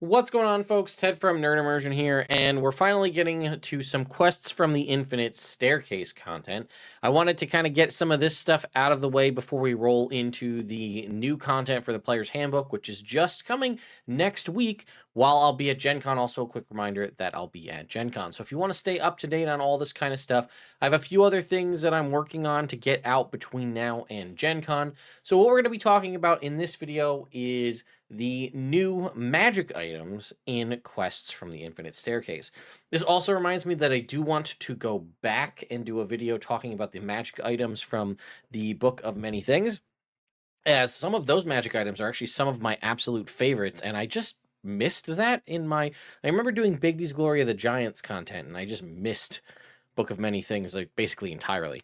What's going on, folks? Ted from Nerd Immersion here, and we're finally getting to some quests from the Infinite Staircase content. I wanted to kind of get some of this stuff out of the way before we roll into the new content for the Player's Handbook, which is just coming next week while I'll be at Gen Con. Also, a quick reminder that I'll be at Gen Con. So if you want to stay up to date on all this kind of stuff, I have a few other things that I'm working on to get out between now and Gen Con. So what we're going to be talking about in this video is the new magic items in quests from the Infinite Staircase. This also reminds me that I do want to go back and do a video talking about the magic items from the Book of Many Things, as some of those magic items are actually some of my absolute favorites, and I just missed that in my... I remember doing Bigby's Glory of the Giants content, and I just missed Book of Many Things, like, basically entirely.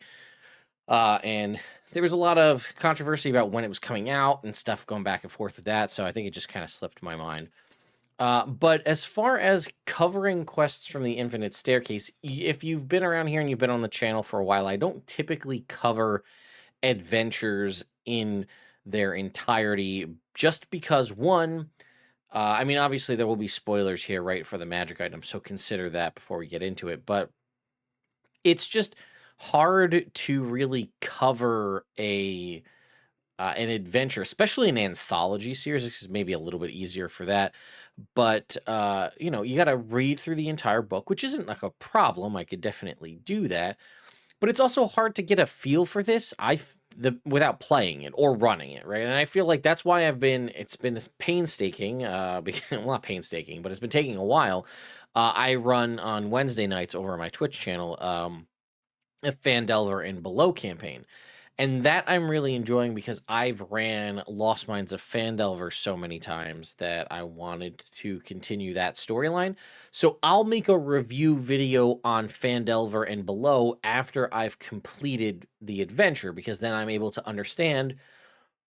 And there was a lot of controversy about when it was coming out and stuff going back and forth with that, so I think it just kind of slipped my mind. But as far as covering quests from the Infinite Staircase, if you've been around here and you've been on the channel for a while, I don't typically cover adventures in their entirety, just because, one, I mean, obviously there will be spoilers here, right, for the magic item, so consider that before we get into it, but it's just hard to really cover an adventure, especially an anthology series. This is maybe a little bit easier for that, but you know, you got to read through the entire book, which isn't like a problem. I could definitely do that, but it's also hard to get a feel for this without playing it or running it, right? And I feel like that's why it's been painstaking, well, not painstaking, but it's been taking a while. I run on Wednesday nights over my Twitch channel, a Phandelver and Below campaign. And that I'm really enjoying because I've ran Lost Mines of Phandelver so many times that I wanted to continue that storyline. So I'll make a review video on Phandelver and Below after I've completed the adventure, because then I'm able to understand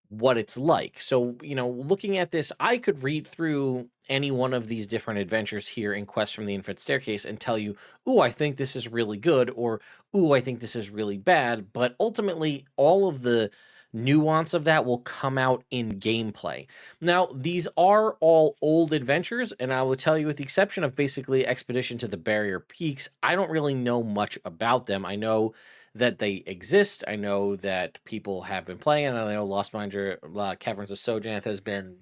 what it's like. So, you know, looking at this, I could read through any one of these different adventures here in Quest from the Infinite Staircase and tell you, ooh, I think this is really good, or ooh, I think this is really bad. But ultimately, all of the nuance of that will come out in gameplay. Now, these are all old adventures, and I will tell you, with the exception of basically Expedition to the Barrier Peaks, I don't really know much about them. I know that they exist. I know that people have been playing, and I know Lost Mines Caverns of Sojanth has been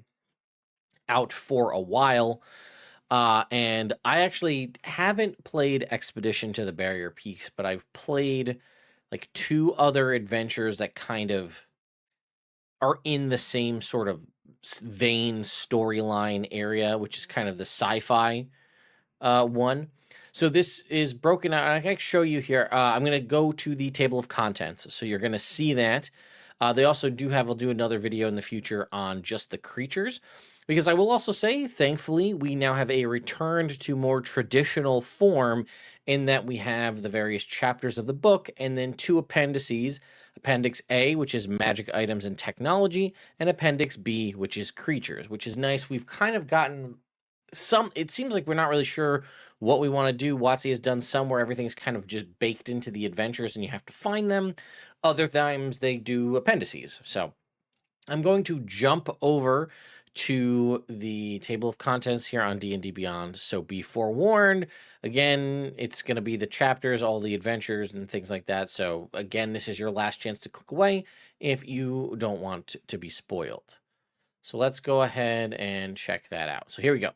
out for a while. And I actually haven't played Expedition to the Barrier Peaks, but I've played like two other adventures that kind of are in the same sort of vein storyline area, which is kind of the sci-fi one. So this is broken out. I can show you here. I'm going to go to the table of contents, so you're going to see that. They also I'll do another video in the future on just the creatures, because I will also say, thankfully, we now have a returned to more traditional form, in that we have the various chapters of the book and then two appendices. Appendix A, which is magic items and technology, and Appendix B, which is creatures, which is nice. We've kind of gotten it seems like we're not really sure what we want to do. WotC has done some where everything's kind of just baked into the adventures and you have to find them. Other times they do appendices. So I'm going to jump over to the table of contents here on D&D Beyond. So be forewarned. Again, it's going to be the chapters, all the adventures and things like that. So again, this is your last chance to click away if you don't want to be spoiled. So let's go ahead and check that out. So here we go.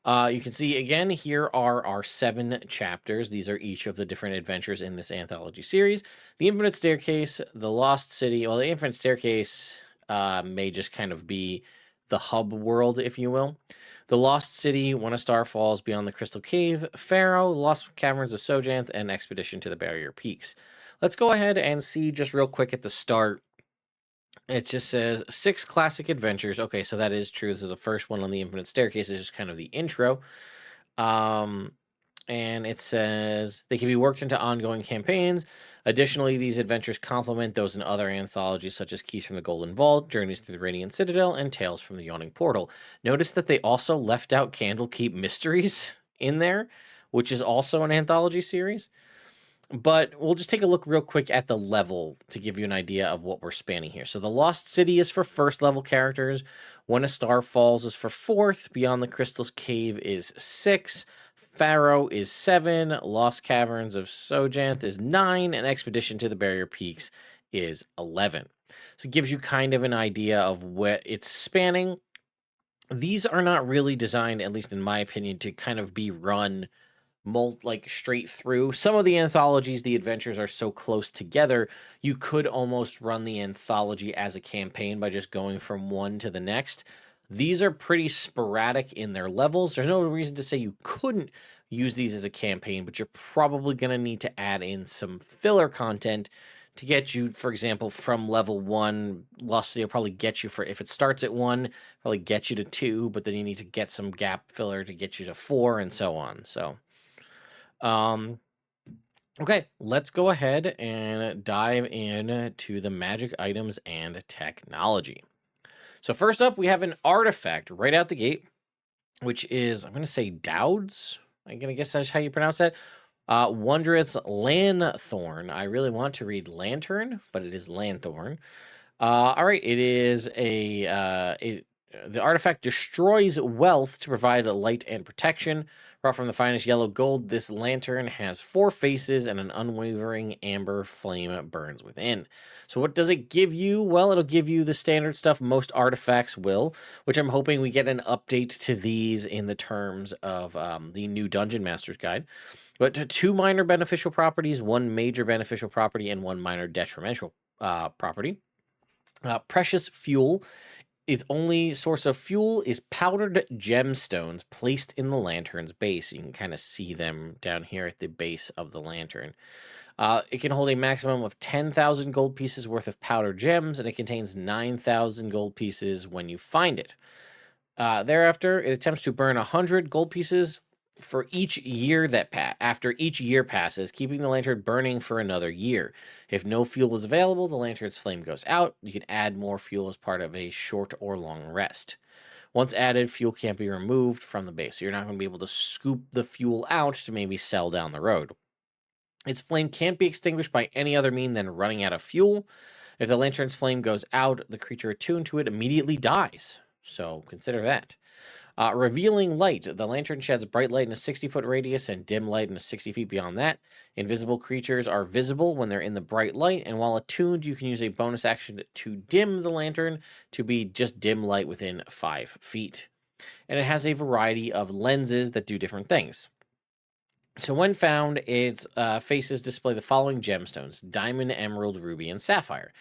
You can see, again, here are our 7 chapters. These are each of the different adventures in this anthology series. The Infinite Staircase, the Lost City. Well, the Infinite Staircase may just kind of be the hub world, if you will. The Lost City, When a Star Falls, Beyond the Crystal Cave, Pharaoh, Lost Caverns of Sojanth, and Expedition to the Barrier Peaks. Let's go ahead and see just real quick at the start. It just says 6 classic adventures. Okay, so that is true. So the first one on the Infinite Staircase is just kind of the intro. And it says they can be worked into ongoing campaigns. Additionally, these adventures complement those in other anthologies, such as Keys from the Golden Vault, Journeys through the Radiant Citadel, and Tales from the Yawning Portal. Notice that they also left out Candlekeep Mysteries in there, which is also an anthology series. But we'll just take a look real quick at the level to give you an idea of what we're spanning here. So the Lost City is for first level characters. When a Star Falls is for fourth. Beyond the Crystal's Cave is 6. Pharaoh is 7. Lost Caverns of Sojanth is 9. And Expedition to the Barrier Peaks is 11. So it gives you kind of an idea of what it's spanning. These are not really designed, at least in my opinion, to kind of be run like straight through. Some of the anthologies, the adventures are so close together, you could almost run the anthology as a campaign by just going from one to the next. These are pretty sporadic in their levels. There's no reason to say you couldn't use these as a campaign, but you're probably going to need to add in some filler content to get you, for example, from level 1. Lost City will probably get you, for if it starts at 1, probably get you to 2, but then you need to get some gap filler to get you to 4 and so on. So okay, let's go ahead and dive in to the magic items and technology. So first up, we have an artifact right out the gate, which is, I'm going to say Daoud's. I'm going to guess that's how you pronounce that. Wondrous lanthorn. I really want to read lantern, but it is lanthorn. All right, it is the artifact destroys wealth to provide light and protection. Brought from the finest yellow gold, this lantern has 4 faces and an unwavering amber flame burns within. So what does it give you? Well, it'll give you the standard stuff most artifacts will, which I'm hoping we get an update to these in the terms of the new Dungeon Master's Guide. But 2 minor beneficial properties, 1 major beneficial property, and 1 minor detrimental property. Precious fuel. Its only source of fuel is powdered gemstones placed in the lantern's base. You can kind of see them down here at the base of the lantern. It can hold a maximum of 10,000 gold pieces worth of powdered gems, and it contains 9,000 gold pieces when you find it. Thereafter, it attempts to burn 100 gold pieces for each year after each year passes, keeping the lantern burning for another year. If no fuel is available, the lantern's flame goes out. You can add more fuel as part of a short or long rest. Once added, fuel can't be removed from the base, so you're not going to be able to scoop the fuel out to maybe sell down the road. Its flame can't be extinguished by any other mean than running out of fuel. If the lantern's flame goes out, the creature attuned to it immediately dies. So consider that. Revealing light. The lantern sheds bright light in a 60-foot radius and dim light in a 60 feet beyond that. Invisible creatures are visible when they're in the bright light, and while attuned, you can use a bonus action to dim the lantern to be just dim light within 5 feet. And it has a variety of lenses that do different things. So when found, its faces display the following gemstones: diamond, emerald, ruby, and sapphire.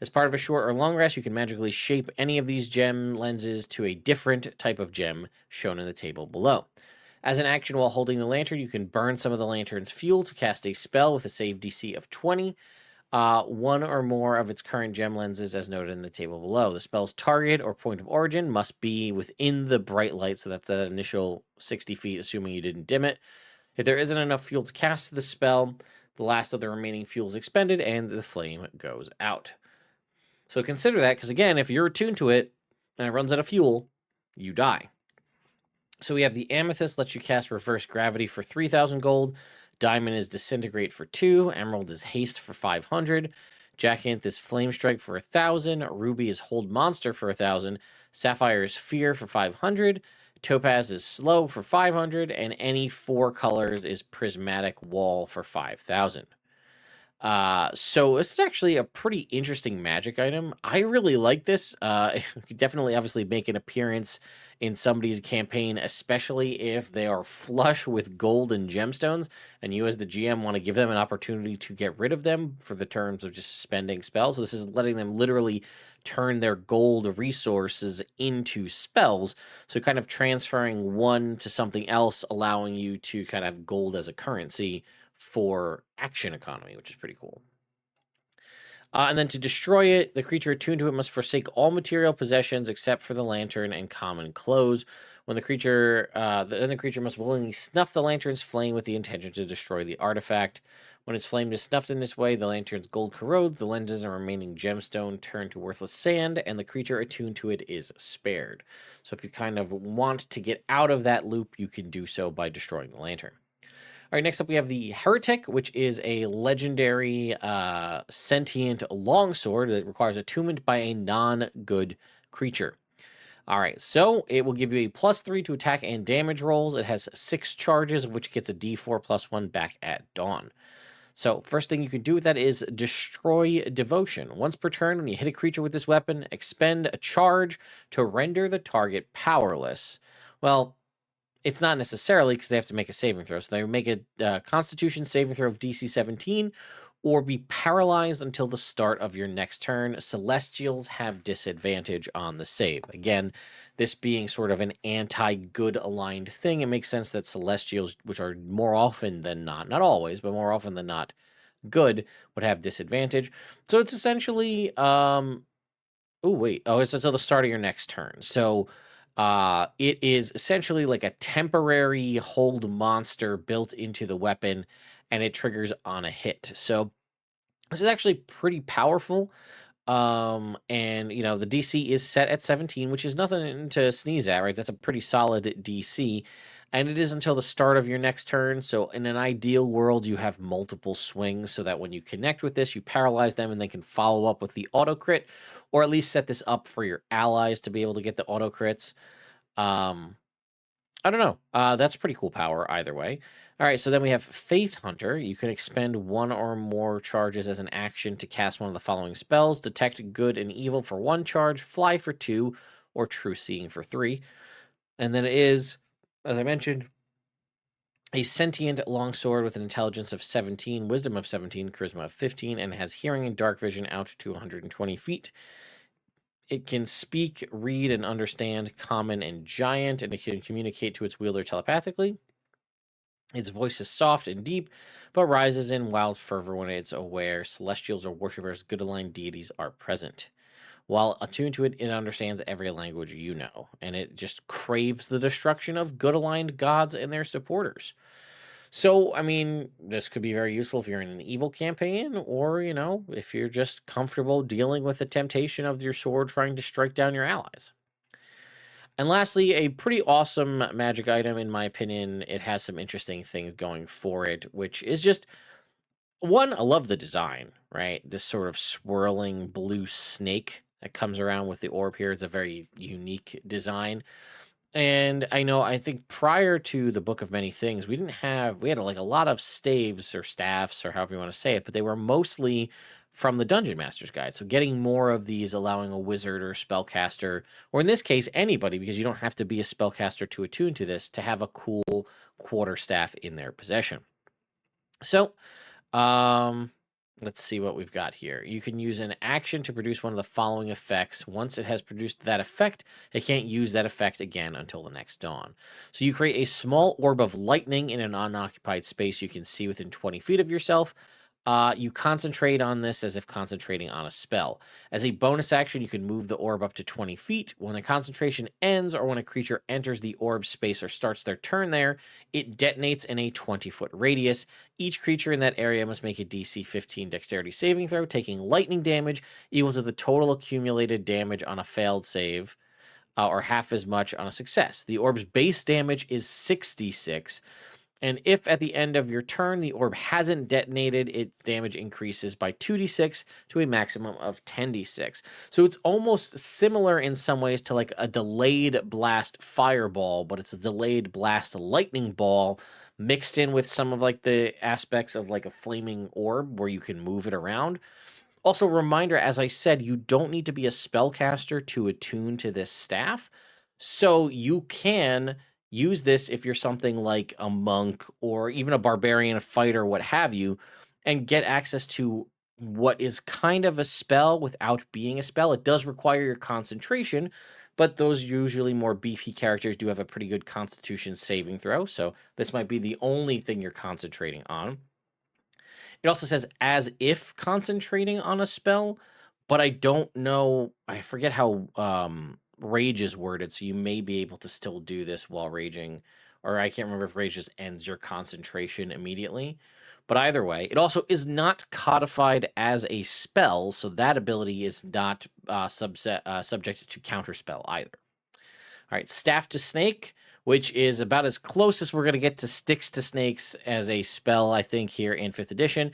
As part of a short or long rest, you can magically shape any of these gem lenses to a different type of gem shown in the table below. As an action while holding the lantern, you can burn some of the lantern's fuel to cast a spell with a save DC of 20. 1 or more of its current gem lenses as noted in the table below. The spell's target or point of origin must be within the bright light, so that's that initial 60 feet, assuming you didn't dim it. If there isn't enough fuel to cast the spell, the last of the remaining fuel is expended and the flame goes out. So consider that, because again, if you're attuned to it and it runs out of fuel, you die. So we have the amethyst lets you cast reverse gravity for 3,000 gold. Diamond is disintegrate for 2. Emerald is haste for 500. Jacinth is flame strike for 1,000. Ruby is hold monster for 1,000. Sapphire is fear for 500. Topaz is slow for 500. And any 4 colors is prismatic wall for 5,000. So this is actually a pretty interesting magic item. I really like this. It could definitely obviously make an appearance in somebody's campaign, especially if they are flush with gold and gemstones, and you as the GM want to give them an opportunity to get rid of them for the terms of just spending spells. So this is letting them literally turn their gold resources into spells. So kind of transferring one to something else, allowing you to kind of have gold as a currency for action economy, which is pretty cool. And then to destroy it, the creature attuned to it must forsake all material possessions except for the lantern and common clothes. When the creature must willingly snuff the lantern's flame with the intention to destroy the artifact. When its flame is snuffed in this way, the lantern's gold corrodes, the lenses and remaining gemstone turn to worthless sand, and the creature attuned to it is spared. So if you kind of want to get out of that loop, you can do so by destroying the lantern. All right, next up we have the Heretic, which is a legendary sentient longsword that requires attunement by a non-good creature. All right, so it will give you a +3 to attack and damage rolls. It has 6 charges, of which gets a d4 +1 back at dawn. So first thing you can do with that is destroy devotion. Once per turn, when you hit a creature with this weapon, expend a charge to render the target powerless. Well, it's not necessarily, because they have to make a saving throw. So they make a Constitution saving throw of DC 17, or be paralyzed until the start of your next turn. Celestials have disadvantage on the save. Again, this being sort of an anti-good aligned thing, it makes sense that Celestials, which are more often than not always, but more often than not good, would have disadvantage. So it's essentially it's until the start of your next turn. So it is essentially like a temporary hold monster built into the weapon, and it triggers on a hit. So this is actually pretty powerful. And the DC is set at 17, which is nothing to sneeze at, right? That's a pretty solid DC. And it is until the start of your next turn. So in an ideal world, you have multiple swings so that when you connect with this, you paralyze them and they can follow up with the auto crit, or at least set this up for your allies to be able to get the auto crits. I don't know. That's pretty cool power either way. All right, so then we have Faith Hunter. You can expend 1 or more charges as an action to cast one of the following spells: Detect Good and Evil for 1 charge, Fly for 2, or True Seeing for 3. And then it is, as I mentioned, a sentient longsword with an intelligence of 17, wisdom of 17, charisma of 15, and has hearing and dark vision out to 120 feet. It can speak, read, and understand Common and Giant, and it can communicate to its wielder telepathically. Its voice is soft and deep, but rises in wild fervor when it's aware celestials or worshippers, good aligned deities are present. While attuned to it, it understands every language you know, and it just craves the destruction of good aligned gods and their supporters. So, I mean, this could be very useful if you're in an evil campaign, or, if you're just comfortable dealing with the temptation of your sword trying to strike down your allies. And lastly, a pretty awesome magic item, in my opinion. It has some interesting things going for it, which is just one, I love the design, right? This sort of swirling blue snake that comes around with the orb here. It's a very unique design. And I think prior to the Book of Many Things, we had like a lot of staves or staffs or however you want to say it, but they were mostly from the Dungeon Master's Guide. So getting more of these, allowing a wizard or spellcaster, or in this case, anybody, because you don't have to be a spellcaster to attune to this, to have a cool quarterstaff in their possession. So, let's see what we've got here. You can use an action to produce one of the following effects. Once it has produced that effect, it can't use that effect again until the next dawn. So you create a small orb of lightning in an unoccupied space you can see within 20 feet of yourself. You concentrate on this as if concentrating on a spell. As a bonus action, you can move the orb up to 20 feet. When the concentration ends, or when a creature enters the orb space or starts their turn there, it detonates in a 20-foot radius. Each creature in that area must make a DC 15 dexterity saving throw, taking lightning damage equal to the total accumulated damage on a failed save, or half as much on a success. The orb's base damage is 66. And if at the end of your turn the orb hasn't detonated, its damage increases by 2d6 to a maximum of 10d6. So it's almost similar in some ways to like a delayed blast fireball, but it's a delayed blast lightning ball mixed in with some of like the aspects of like a flaming orb where you can move it around. Also, reminder, as I said, you don't need to be a spellcaster to attune to this staff. So you can use this if you're something like a monk or even a barbarian, a fighter, what have you, and get access to what is kind of a spell without being a spell. It does require your concentration, but those usually more beefy characters do have a pretty good constitution saving throw. So this might be the only thing you're concentrating on. It also says as if concentrating on a spell, but I don't know. I forget how rage is worded, so you may be able to still do this while raging, or I can't remember if rage just ends your concentration immediately. But either way, it also is not codified as a spell, so that ability is not subject to counterspell either. All right, Staff to Snake. which is about as close as we're going to get to Sticks to Snakes as a spell, I think, here in 5th edition.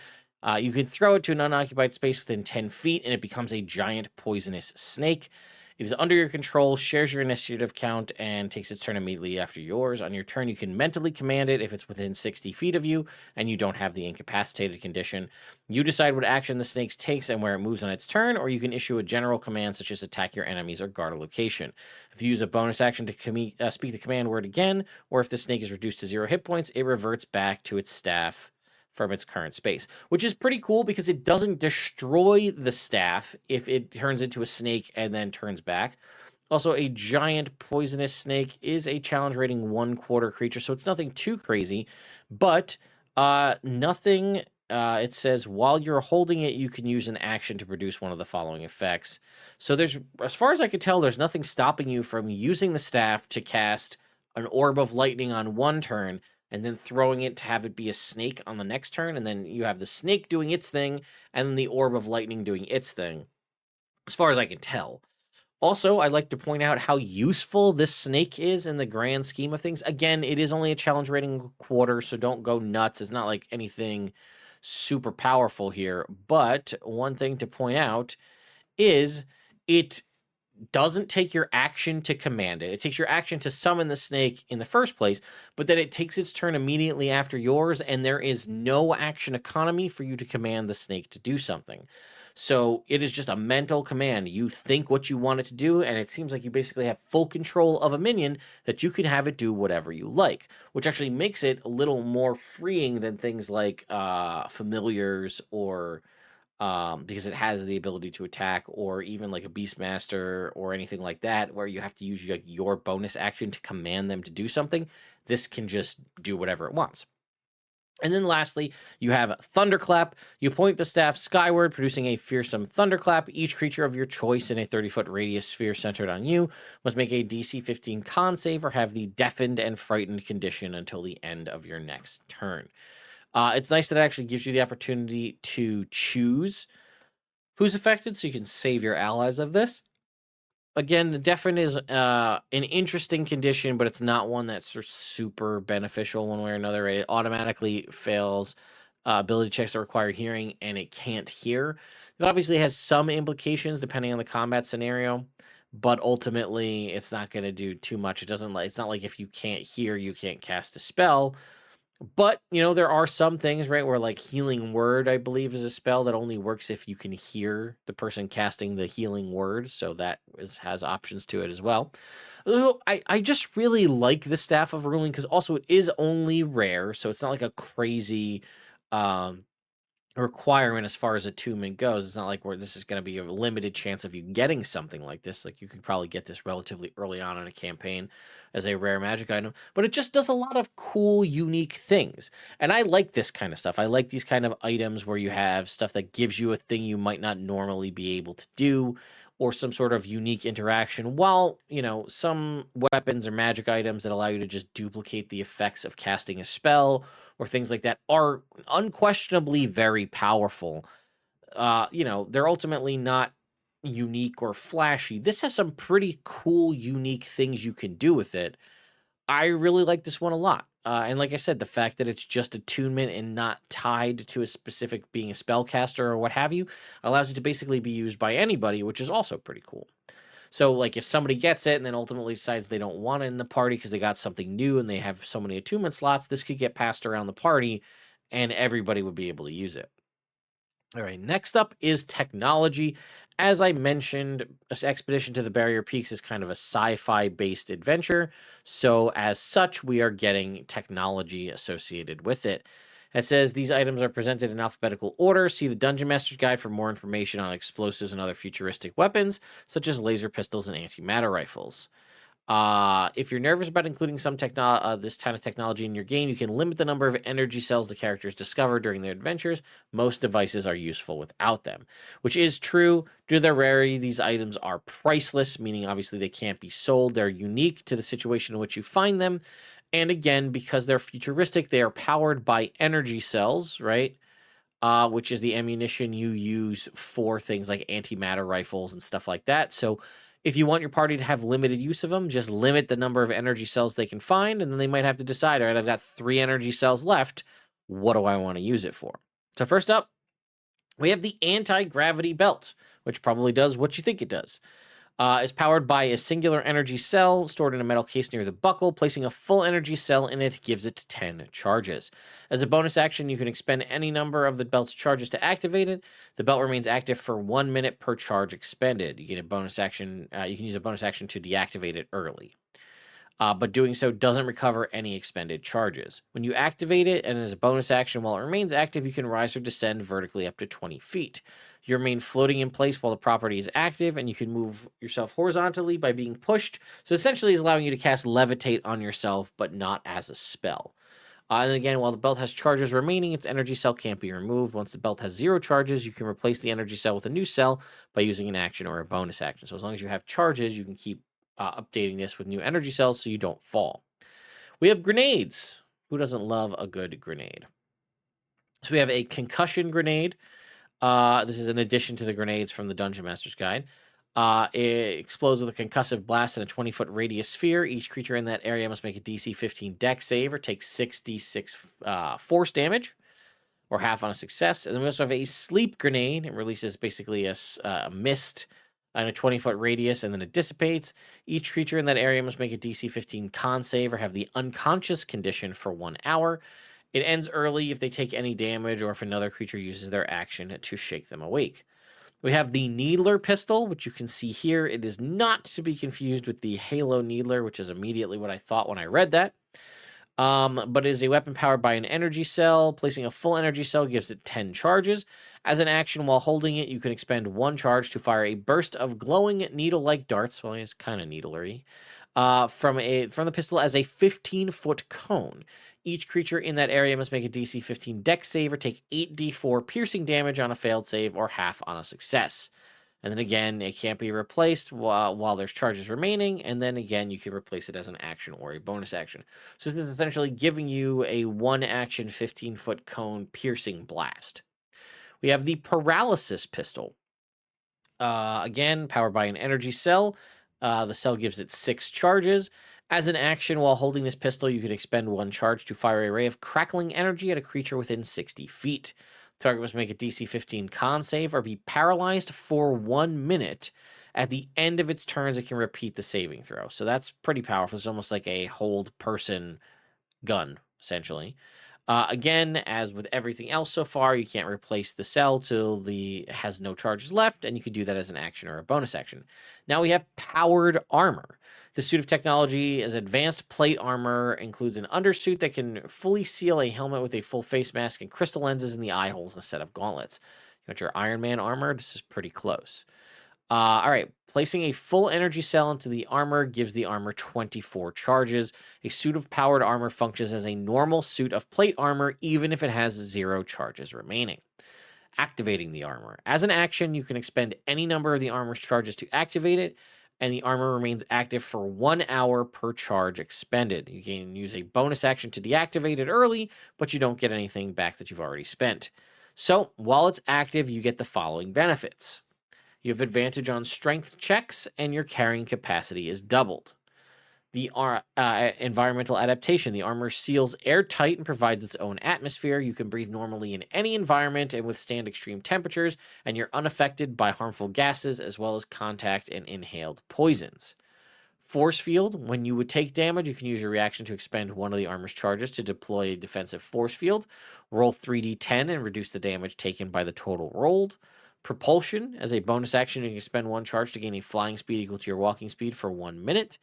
You can throw it to an unoccupied space within 10 feet, and it becomes a giant poisonous snake. It is under your control, shares your initiative count, and takes its turn immediately after yours. On your turn, you can mentally command it if it's within 60 feet of you, and you don't have the incapacitated condition. You decide what action the snake takes and where it moves on its turn, or you can issue a general command such as attack your enemies or guard a location. If you use a bonus action to speak the command word again, or if the snake is reduced to 0 hit points, it reverts back to its staff from its current space, which is pretty cool because it doesn't destroy the staff if it turns into a snake and then turns back. Also, a giant poisonous snake is a challenge rating 1/4 creature, so it's nothing too crazy, but nothing. It says while you're holding it, you can use an action to produce one of the following effects. So there's, as far as I could tell, there's nothing stopping you from using the staff to cast an orb of lightning on one turn, and then throwing it to have it be a snake on the next turn, and then you have the snake doing its thing, and then the orb of lightning doing its thing, as far as I can tell. Also, I'd like to point out how useful this snake is in the grand scheme of things. Again, it is only a challenge rating 1/4, so don't go nuts. It's not like anything super powerful here, but one thing to point out is it doesn't take your action to command it. It takes your action to summon the snake in the first place, but then it takes its turn immediately after yours, and there is no action economy for you to command the snake to do something. So it is just a mental command. You think what you want it to do, and it seems like you basically have full control of a minion that you can have it do whatever you like, which actually makes it a little more freeing than things like familiars or because it has the ability to attack, or even like a Beastmaster or anything like that, where you have to use like your bonus action to command them to do something. This can just do whatever it wants. And then lastly, you have Thunderclap. You point the staff skyward, producing a fearsome thunderclap. Each creature of your choice in a 30-foot radius sphere centered on you must make a DC 15 con save or have the deafened and frightened condition until the end of your next turn. It's nice that it actually gives you the opportunity to choose who's affected, so you can save your allies of this. Again, the deafen is an interesting condition, but it's not one that's super beneficial one way or another. It automatically fails ability checks that require hearing, and it can't hear. It obviously has some implications depending on the combat scenario, but ultimately, it's not going to do too much. It doesn't. It's not like if you can't hear, you can't cast a spell. But, there are some things, right, where like Healing Word, I believe, is a spell that only works if you can hear the person casting the healing word. So that has options to it as well. I just really like the Staff of Ruling because also it is only rare. So it's not like a crazy requirement as far as attunement goes. It's not like where this is going to be a limited chance of you getting something like this. Like you could probably get this relatively early on in a campaign as a rare magic item, but it just does a lot of cool, unique things. And I like this kind of stuff. I like these kind of items where you have stuff that gives you a thing you might not normally be able to do, or some sort of unique interaction, while, some weapons or magic items that allow you to just duplicate the effects of casting a spell or things like that are unquestionably very powerful. They're ultimately not unique or flashy. This has some pretty cool, unique things you can do with it. I really like this one a lot. And like I said, the fact that it's just attunement and not tied to a specific being a spellcaster or what have you allows it to basically be used by anybody, which is also pretty cool. So, like, if somebody gets it and then ultimately decides they don't want it in the party because they got something new and they have so many attunement slots, this could get passed around the party and everybody would be able to use it. All right, next up is technology. As I mentioned, this Expedition to the Barrier Peaks is kind of a sci-fi based adventure. So, as such, we are getting technology associated with it. It says these items are presented in alphabetical order. See the Dungeon Master's Guide for more information on explosives and other futuristic weapons, such as laser pistols and antimatter rifles. If you're nervous about including this kind of technology in your game, you can limit the number of energy cells the characters discover during their adventures. Most devices are useful without them, which is true. Due to their rarity, these items are priceless, meaning obviously they can't be sold. They're unique to the situation in which you find them. And again, because they're futuristic, they are powered by energy cells, right? Which is the ammunition you use for things like antimatter rifles and stuff like that. So If you want your party to have limited use of them, just limit the number of energy cells they can find, and then they might have to decide, all right, I've got 3 energy cells left. What do I want to use it for? So first up, we have the anti-gravity belt, which probably does what you think it does. Is powered by a singular energy cell stored in a metal case near the buckle. Placing a full energy cell in it gives it 10 charges. As a bonus action, you can expend any number of the belt's charges to activate it. The belt remains active for 1 minute per charge expended. You get a bonus action. You can use a bonus action to deactivate it early. But doing so doesn't recover any expended charges. When you activate it, and as a bonus action while it remains active, you can rise or descend vertically up to 20 feet. You remain floating in place while the property is active, and you can move yourself horizontally by being pushed. So essentially, it's allowing you to cast Levitate on yourself, but not as a spell. And again, while the belt has charges remaining, its energy cell can't be removed. Once the belt has 0 charges, you can replace the energy cell with a new cell by using an action or a bonus action. So as long as you have charges, you can keep updating this with new energy cells so you don't fall. We have grenades. Who doesn't love a good grenade? So we have a concussion grenade. This is in addition to the grenades from the Dungeon Master's Guide. It explodes with a concussive blast in a 20-foot radius sphere. Each creature in that area must make a DC 15 dex save or take 6d6 force damage, or half on a success. And then we also have a sleep grenade. It releases basically a mist in a 20-foot radius, and then it dissipates. Each creature in that area must make a DC 15 con save or have the unconscious condition for 1 hour. It ends early if they take any damage or if another creature uses their action to shake them awake. We have the Needler pistol, which you can see here. It is not to be confused with the Halo Needler, which is immediately what I thought when I read that. But it is a weapon powered by an energy cell. Placing a full energy cell gives it 10 charges. As an action while holding it, you can expend 1 charge to fire a burst of glowing needle-like darts. Well, it's kind of needlery. From the pistol as a 15-foot cone. Each creature in that area must make a DC 15 dex save or take 8d4 piercing damage on a failed save or half on a success. And then again, it can't be replaced while there's charges remaining. And then again, you can replace it as an action or a bonus action. So this is essentially giving you a 1-action 15-foot cone piercing blast. We have the paralysis pistol. Again, powered by an energy cell. The cell gives it 6 charges. As an action while holding this pistol, you can expend 1 charge to fire a ray of crackling energy at a creature within 60 feet. Target must make a DC 15 con save or be paralyzed for 1 minute. At the end of its turns, it can repeat the saving throw. So that's pretty powerful. It's almost like a hold person gun, essentially. Again, as with everything else so far, you can't replace the cell till it has no charges left, and you could do that as an action or a bonus action. Now we have powered armor. The suit of technology is advanced plate armor, includes an undersuit that can fully seal a helmet with a full face mask and crystal lenses in the eye holes and a set of gauntlets. You want your Iron Man armor? This is pretty close. All right, placing a full energy cell into the armor gives the armor 24 charges. A suit of powered armor functions as a normal suit of plate armor, even if it has 0 charges remaining. Activating the armor. As an action, you can expend any number of the armor's charges to activate it, and the armor remains active for 1 hour per charge expended. You can use a bonus action to deactivate it early, but you don't get anything back that you've already spent. So, while it's active, you get the following benefits. You have advantage on strength checks, and your carrying capacity is doubled. The environmental adaptation. The armor seals airtight and provides its own atmosphere. You can breathe normally in any environment and withstand extreme temperatures, and you're unaffected by harmful gases as well as contact and inhaled poisons. Force field. When you would take damage, you can use your reaction to expend 1 of the armor's charges to deploy a defensive force field. Roll 3d10 and reduce the damage taken by the total rolled. Propulsion. As a bonus action, you can spend 1 charge to gain a flying speed equal to your walking speed for 1 minute.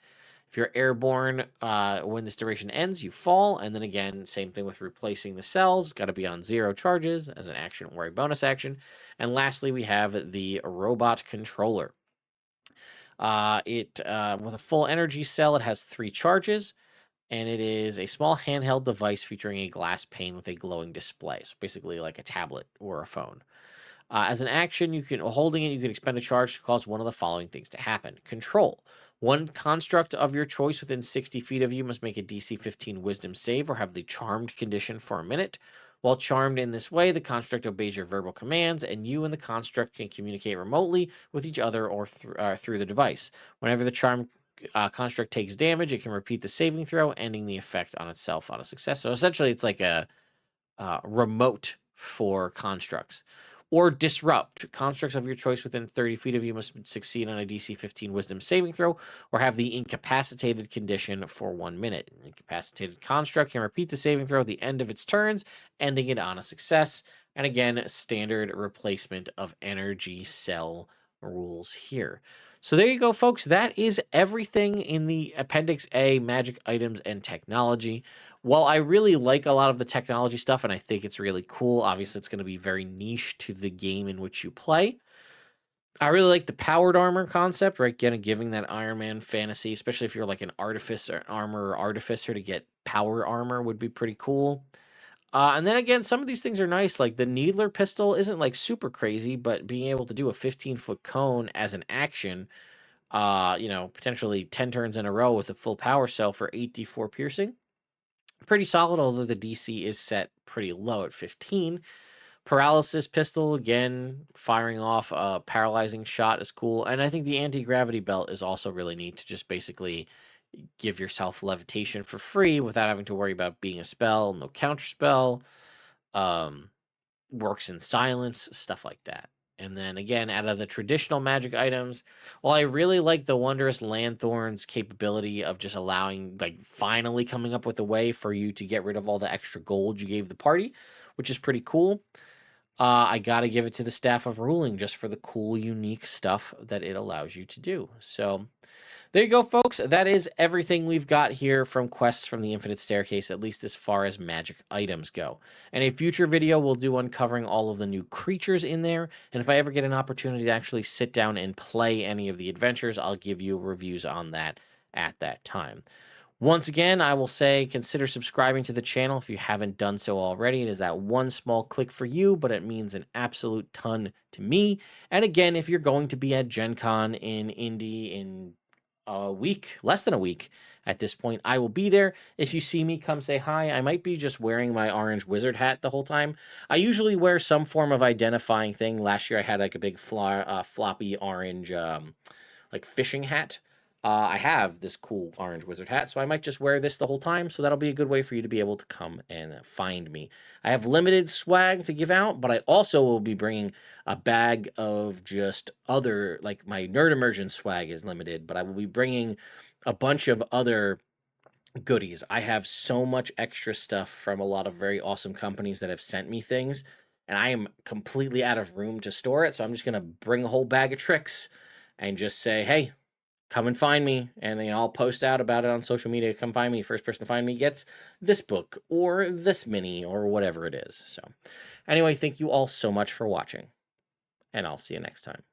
If you're airborne, when this duration ends, you fall. And then again, same thing with replacing the cells. Got to be on 0 charges as an action or a bonus action. And lastly, we have the robot controller. With a full energy cell, it has 3 charges. And it is a small handheld device featuring a glass pane with a glowing display. So basically like a tablet or a phone. As an action, holding it, you can expend a charge to cause one of the following things to happen. Control. 1 construct of your choice within 60 feet of you must make a DC 15 wisdom save or have the charmed condition for a minute. While charmed in this way, the construct obeys your verbal commands, and you and the construct can communicate remotely with each other or through the device. Whenever the charm construct takes damage, it can repeat the saving throw, ending the effect on itself on a success. So essentially, it's like a remote for constructs. Or disrupt. Constructs of your choice within 30 feet of you must succeed on a DC 15 wisdom saving throw or have the incapacitated condition for 1 minute. An incapacitated construct can repeat the saving throw at the end of its turns, ending it on a success. And again, standard replacement of energy cell rules here. So there you go, folks. That is everything in the Appendix A magic items and technology. While I really like a lot of the technology stuff and I think it's really cool, obviously it's going to be very niche to the game in which you play. I really like the powered armor concept, right? Giving that Iron Man fantasy, especially if you're like an artificer, armor artificer, to get power armor would be pretty cool. And then again, some of these things are nice. Like the Needler pistol isn't like super crazy, but being able to do a 15-foot cone as an action, potentially 10 turns in a row with a full power cell for 8d4 piercing. Pretty solid, although the DC is set pretty low at 15. Paralysis pistol, again, firing off a paralyzing shot is cool. And I think the anti-gravity belt is also really neat to just basically give yourself levitation for free without having to worry about being a spell, no counter spell. Works in silence, stuff like that. And then again, out of the traditional magic items, well, I really like the wondrous lanthorn's capability of just allowing, like, finally coming up with a way for you to get rid of all the extra gold you gave the party, which is pretty cool. I gotta give it to the Staff of Ruling just for the cool, unique stuff that it allows you to do. So there you go, folks. That is everything we've got here from Quests from the Infinite Staircase, at least as far as magic items go. And a future video, we'll do uncovering all of the new creatures in there. And if I ever get an opportunity to actually sit down and play any of the adventures, I'll give you reviews on that at that time. Once again, I will say consider subscribing to the channel if you haven't done so already. It is that one small click for you, but it means an absolute ton to me. And again, if you're going to be at Gen Con in Indy in a week, less than a week at this point, I will be there. If you see me, come say hi. I might be just wearing my orange wizard hat the whole time. I usually wear some form of identifying thing. Last year I had like a big floppy orange like fishing hat. I have this cool orange wizard hat, so I might just wear this the whole time, so that'll be a good way for you to be able to come and find me. I have limited swag to give out, but I also will be bringing a bag of just other, like my Nerd Immersion swag is limited, but I will be bringing a bunch of other goodies. I have so much extra stuff from a lot of very awesome companies that have sent me things, and I am completely out of room to store it, so I'm just going to bring a whole bag of tricks and just say, hey, come and find me, and I'll post out about it on social media. Come find me. First person to find me gets this book or this mini or whatever it is. So anyway, thank you all so much for watching, and I'll see you next time.